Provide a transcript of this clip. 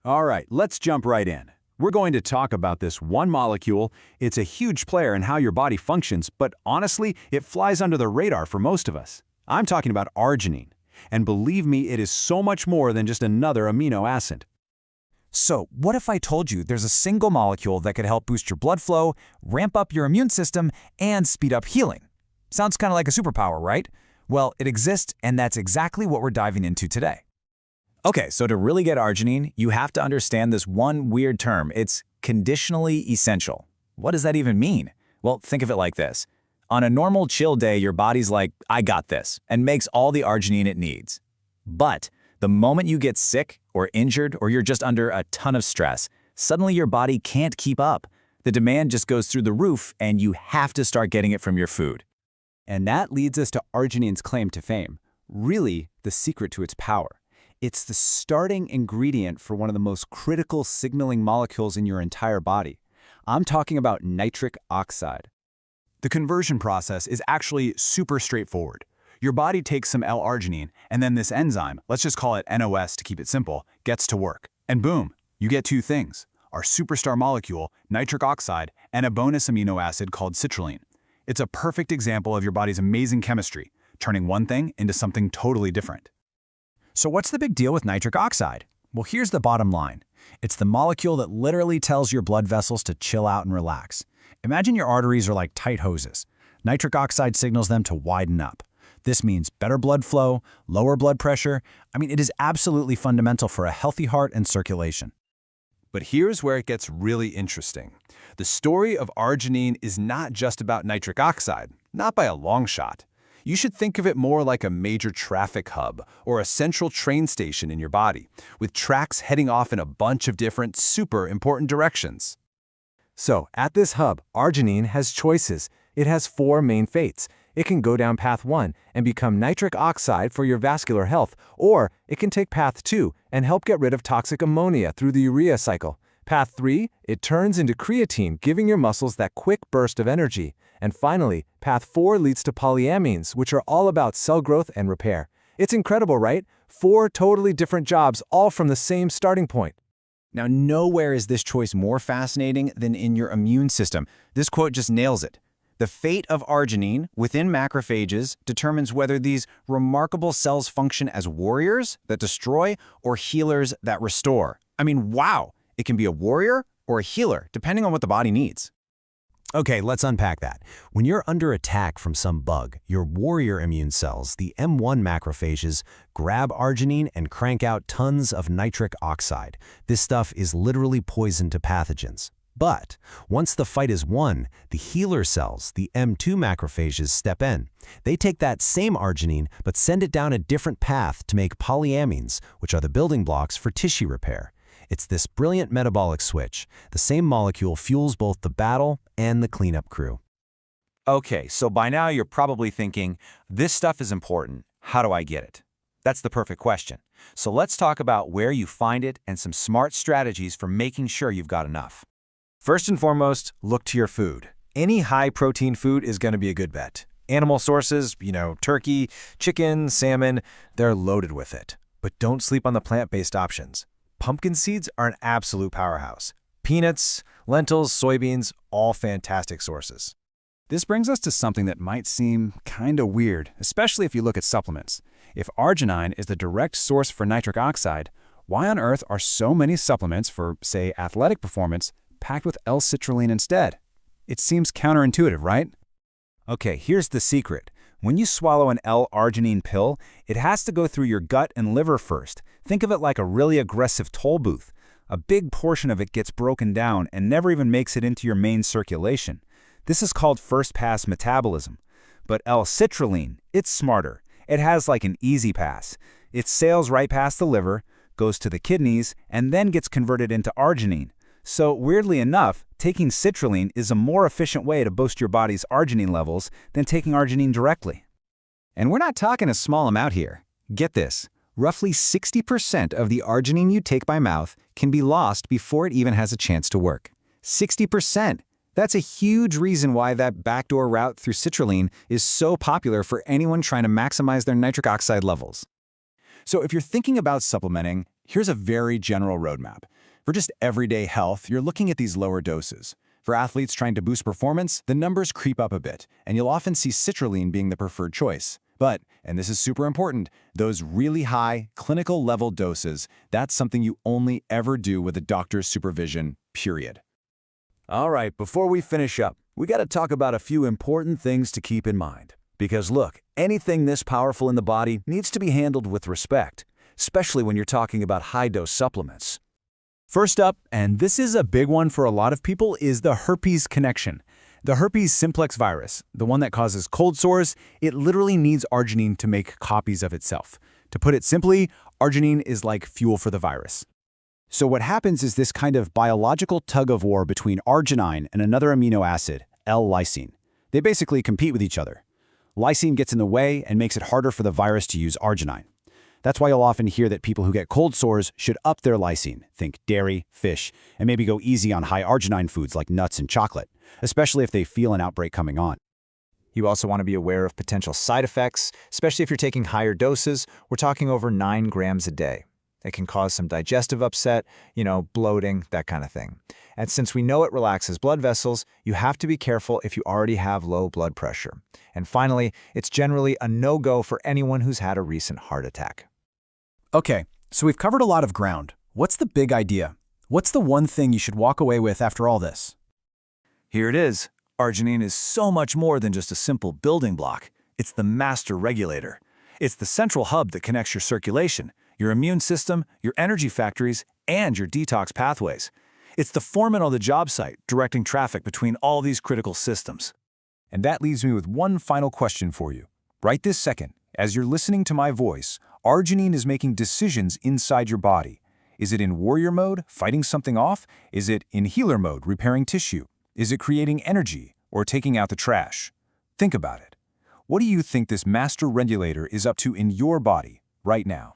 All right, let's jump right in. We're going to talk about this one molecule. It's a huge player in how your body functions, but honestly, it flies under the radar for most of us. I'm talking about arginine. And believe me, it is so much more than just another amino acid. So, what if I told you there's a single molecule that could help boost your blood flow, ramp up your immune system, and speed up healing? Sounds kind of like a superpower, right? Well, it exists, and that's exactly what we're diving into today. Okay, so to really get arginine, you have to understand this one weird term. It's conditionally essential. What does that even mean? Well, think of it like this. On a normal chill day, your body's like, I got this, and makes all the arginine it needs. But the moment you get sick or injured or you're just under a ton of stress, suddenly your body can't keep up. The demand just goes through the roof, and you have to start getting it from your food. And that leads us to arginine's claim to fame, really the secret to its power. It's the starting ingredient for one of the most critical signaling molecules in your entire body. I'm talking about nitric oxide. The conversion process is actually super straightforward. Your body takes some L-Arginine, and then this enzyme, let's just call it NOS to keep it simple, gets to work. And boom, you get two things, our superstar molecule, nitric oxide, and a bonus amino acid called citrulline. It's a perfect example of your body's amazing chemistry, turning one thing into something totally different. So what's the big deal with nitric oxide? Well, here's the bottom line. It's the molecule that literally tells your blood vessels to chill out and relax. Imagine your arteries are like tight hoses. Nitric oxide signals them to widen up. This means better blood flow, lower blood pressure. It is absolutely fundamental for a healthy heart and circulation. But here's where it gets really interesting. The story of arginine is not just about nitric oxide, not by a long shot. You should think of it more like a major traffic hub or a central train station in your body, with tracks heading off in a bunch of different super important directions. So, at this hub, arginine has choices. It has 4 main fates. It can go down path 1 and become nitric oxide for your vascular health, or it can take path 2 and help get rid of toxic ammonia through the urea cycle. Path 3, it turns into creatine, giving your muscles that quick burst of energy. And finally, path 4 leads to polyamines, which are all about cell growth and repair. It's incredible, right? 4 totally different jobs, all from the same starting point. Now, nowhere is this choice more fascinating than in your immune system. This quote just nails it. The fate of arginine within macrophages determines whether these remarkable cells function as warriors that destroy or healers that restore. Wow! It can be a warrior or a healer, depending on what the body needs. Okay, let's unpack that. When you're under attack from some bug, your warrior immune cells, the M1 macrophages, grab arginine and crank out tons of nitric oxide. This stuff is literally poison to pathogens. But once the fight is won, the healer cells, the M2 macrophages, step in. They take that same arginine, but send it down a different path to make polyamines, which are the building blocks for tissue repair. It's this brilliant metabolic switch. The same molecule fuels both the battle and the cleanup crew. Okay, so by now you're probably thinking, this stuff is important. How do I get it? That's the perfect question. So let's talk about where you find it and some smart strategies for making sure you've got enough. First and foremost, look to your food. Any high-protein food is going to be a good bet. Animal sources, turkey, chicken, salmon, they're loaded with it. But don't sleep on the plant-based options. Pumpkin seeds are an absolute powerhouse. Peanuts, lentils, soybeans, all fantastic sources. This brings us to something that might seem kinda weird, especially if you look at supplements. If arginine is the direct source for nitric oxide, why on earth are so many supplements for, say, athletic performance packed with L-citrulline instead? It seems counterintuitive, right? Okay, here's the secret. When you swallow an L-Arginine pill, it has to go through your gut and liver first. Think of it like a really aggressive toll booth. A big portion of it gets broken down and never even makes it into your main circulation. This is called first-pass metabolism. But L-citrulline, it's smarter. It has like an easy pass. It sails right past the liver, goes to the kidneys, and then gets converted into arginine. So weirdly enough, taking citrulline is a more efficient way to boost your body's arginine levels than taking arginine directly. And we're not talking a small amount here. Get this, roughly 60% of the arginine you take by mouth can be lost before it even has a chance to work. 60%! That's a huge reason why that backdoor route through citrulline is so popular for anyone trying to maximize their nitric oxide levels. So if you're thinking about supplementing, Here's a very general roadmap. For just everyday health, you're looking at these lower doses. For athletes trying to boost performance, the numbers creep up a bit, and you'll often see citrulline being the preferred choice. But, and this is super important, those really high, clinical-level doses, that's something you only ever do with a doctor's supervision, period. All right, before we finish up, we got to talk about a few important things to keep in mind. Because look, anything this powerful in the body needs to be handled with respect, especially when you're talking about high-dose supplements. First up, and this is a big one for a lot of people, is the herpes connection. The herpes simplex virus, the one that causes cold sores, it literally needs arginine to make copies of itself. To put it simply, arginine is like fuel for the virus. So what happens is this kind of biological tug-of-war between arginine and another amino acid, L-lysine. They basically compete with each other. Lysine gets in the way and makes it harder for the virus to use arginine. That's why you'll often hear that people who get cold sores should up their lysine, think dairy, fish, and maybe go easy on high arginine foods like nuts and chocolate, especially if they feel an outbreak coming on. You also want to be aware of potential side effects, especially if you're taking higher doses. We're talking over 9 grams a day. It can cause some digestive upset, bloating, that kind of thing. And since we know it relaxes blood vessels, you have to be careful if you already have low blood pressure. And finally, it's generally a no-go for anyone who's had a recent heart attack. Okay, so we've covered a lot of ground. What's the big idea? What's the one thing you should walk away with after all this? Here it is. Arginine is so much more than just a simple building block. It's the master regulator. It's the central hub that connects your circulation, your immune system, your energy factories, and your detox pathways. It's the foreman on the job site, directing traffic between all these critical systems. And that leaves me with one final question for you. Right this second, as you're listening to my voice, arginine is making decisions inside your body. Is it in warrior mode, fighting something off? Is it in healer mode, repairing tissue? Is it creating energy or taking out the trash? Think about it. What do you think this master regulator is up to in your body right now?